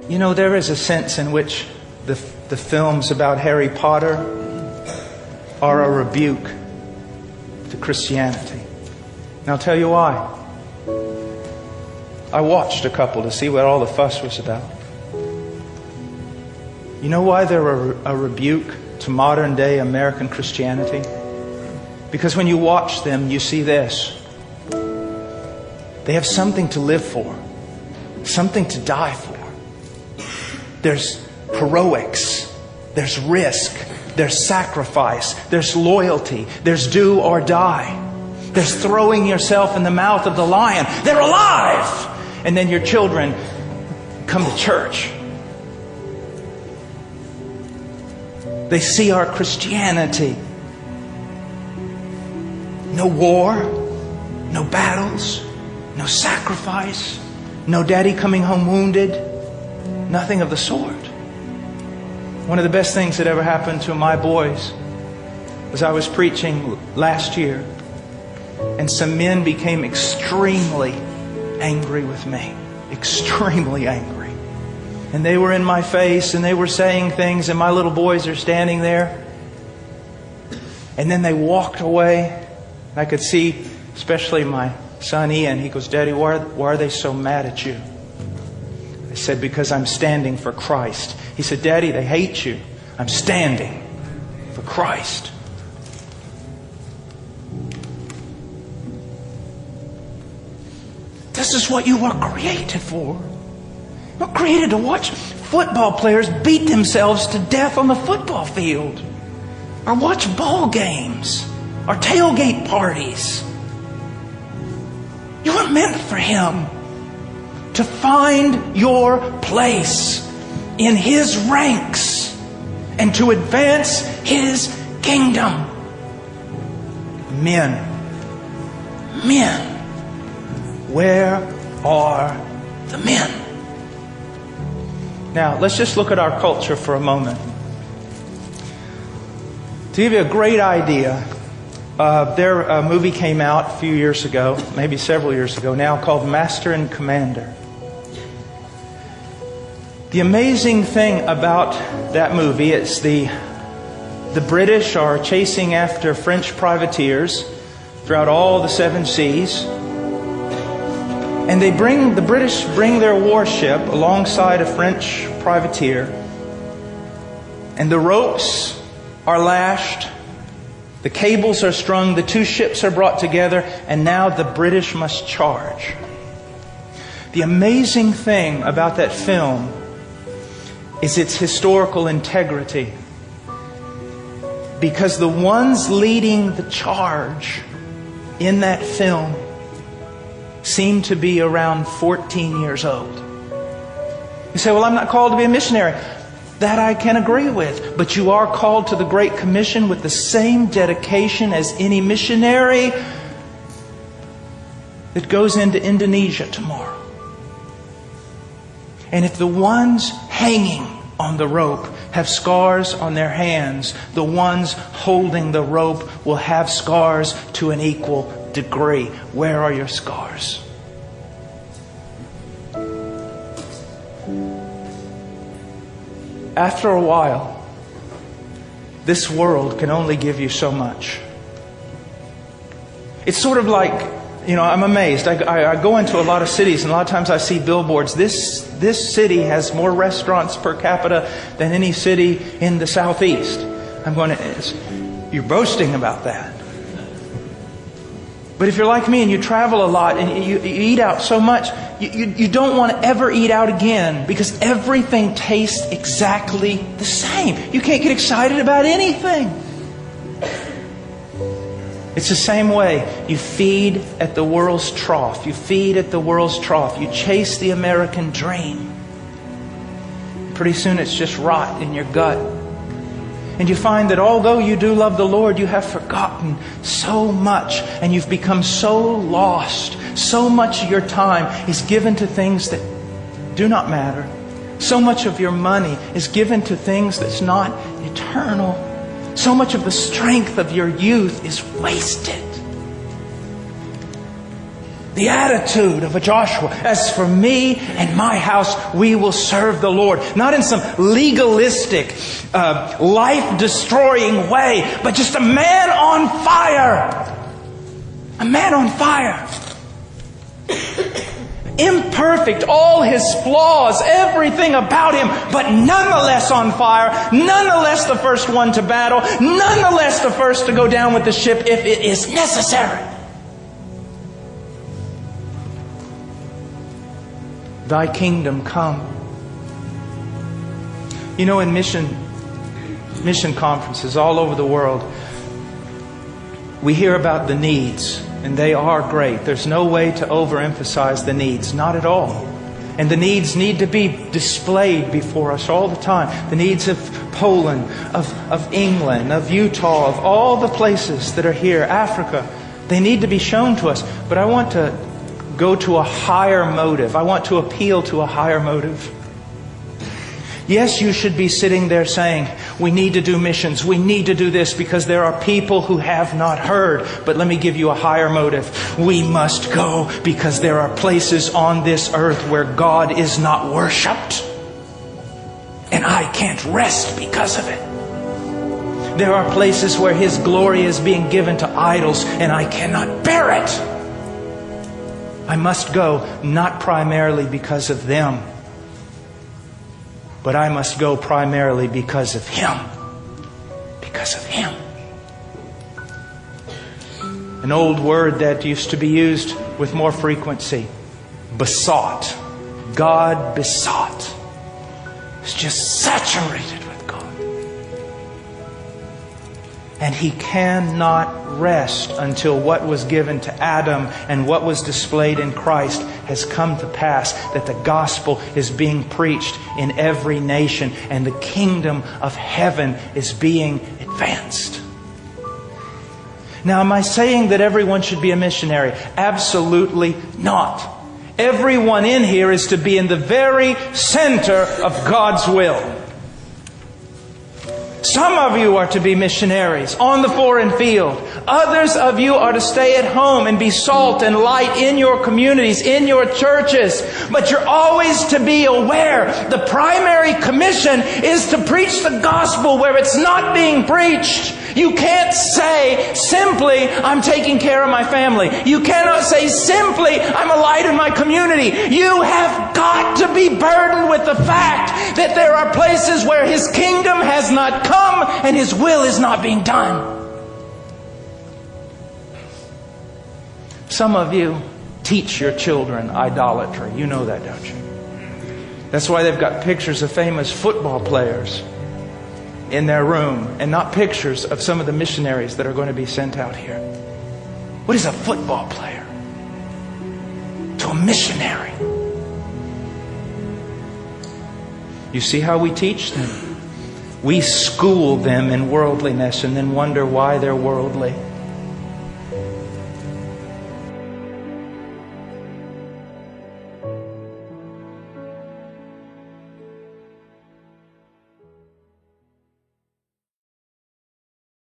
You know, there is a sense in which the films about Harry Potter are a rebuke to Christianity. And I'll tell you why. I watched a couple to see what all the fuss was about. You know why they're a rebuke to modern day American Christianity? Because when you watch them, you see this. They have something to live for, something to die for. There's heroics, there's risk, there's sacrifice, there's loyalty, there's do or die. There's throwing yourself in the mouth of the lion. They're alive! And then your children come to church. They see our Christianity. No war, no battles, no sacrifice, no daddy coming home wounded. Nothing of the sort. One of the best things that ever happened to my boys was I was preaching last year, and some men became extremely angry with me. Extremely angry. And they were in my face and they were saying things, and my little boys are standing there. And then they walked away. I could see, especially my son Ian, he goes, "Daddy, why are they so mad at you?" I said, "Because I'm standing for Christ." He said, "Daddy, they hate you." I'm standing for Christ. This is what you were created for. You were created to watch football players beat themselves to death on the football field, or watch ball games, or tailgate parties. You were meant for Him. To find your place in His ranks and to advance His kingdom. Men, where are the men? Now, let's just look at our culture for a moment. To give you a great idea, a movie came out a few years ago, maybe several years ago now, called Master and Commander. The amazing thing about that movie is the British are chasing after French privateers throughout all the 7 seas. And the British bring their warship alongside a French privateer. And the ropes are lashed. The cables are strung. The 2 ships are brought together. And now the British must charge. The amazing thing about that film is its historical integrity. Because the ones leading the charge in that film seem to be around 14 years old. You say, "Well, I'm not called to be a missionary." That I can agree with. But you are called to the Great Commission with the same dedication as any missionary that goes into Indonesia tomorrow. And if the ones hanging on the rope have scars on their hands, the ones holding the rope will have scars to an equal degree. Where are your scars? After a while, this world can only give you so much. It's sort of like, I'm amazed. I go into a lot of cities, and a lot of times I see billboards. This city has more restaurants per capita than any city in the southeast. I'm going, you're boasting about that. But if you're like me and you travel a lot and you eat out so much, you don't want to ever eat out again, because everything tastes exactly the same. You can't get excited about anything. It's the same way. You feed at the world's trough. You feed at the world's trough. You chase the American dream. Pretty soon it's just rot in your gut. And you find that although you do love the Lord, you have forgotten so much, and you've become so lost. So much of your time is given to things that do not matter. So much of your money is given to things that's not eternal. So much of the strength of your youth is wasted. The the attitude of a Joshua. As for me and my house, we will serve the Lord. Not in some legalistic, life-destroying way, but just a man on fire. A man on fire. Imperfect, all his flaws, everything about him, but nonetheless on fire, nonetheless the first one to battle, nonetheless the first to go down with the ship if it is necessary. Thy kingdom come. You know, in mission conferences all over the world, we hear about the needs, and they are great. There's no way to overemphasize the needs, not at all. And the needs need to be displayed before us all the time. The needs of Poland, of England, of Utah, of all the places that are here, Africa, they need to be shown to us. But I want to go to a higher motive. I want to appeal to a higher motive. Yes, you should be sitting there saying, we need to do missions. We need to do this because there are people who have not heard. But let me give you a higher motive. We must go because there are places on this earth where God is not worshipped. And I can't rest because of it. There are places where His glory is being given to idols and I cannot bear it. I must go not primarily because of them, but I must go primarily because of Him. Because of Him. An old word that used to be used with more frequency. Besought. God besought. It's just saturated with God. And He cannot rest until what was given to Adam and what was displayed in Christ has come to pass, that the gospel is being preached in every nation and the kingdom of heaven is being advanced. Now, am I saying that everyone should be a missionary? Absolutely not. Everyone in here is to be in the very center of God's will. Some of you are to be missionaries on the foreign field. Others of you are to stay at home and be salt and light in your communities, in your churches. But you're always to be aware the primary commission is to preach the gospel where it's not being preached. You can't say simply, I'm taking care of my family. You cannot say simply, I'm a light in my community. You have got to be burdened with the fact that there are places where His kingdom has not come and His will is not being done. Some of you teach your children idolatry. You know that, don't you? That's why they've got pictures of famous football players in their room and not pictures of some of the missionaries that are going to be sent out here. What is a football player to a missionary? You see how we teach them? We school them in worldliness and then wonder why they're worldly.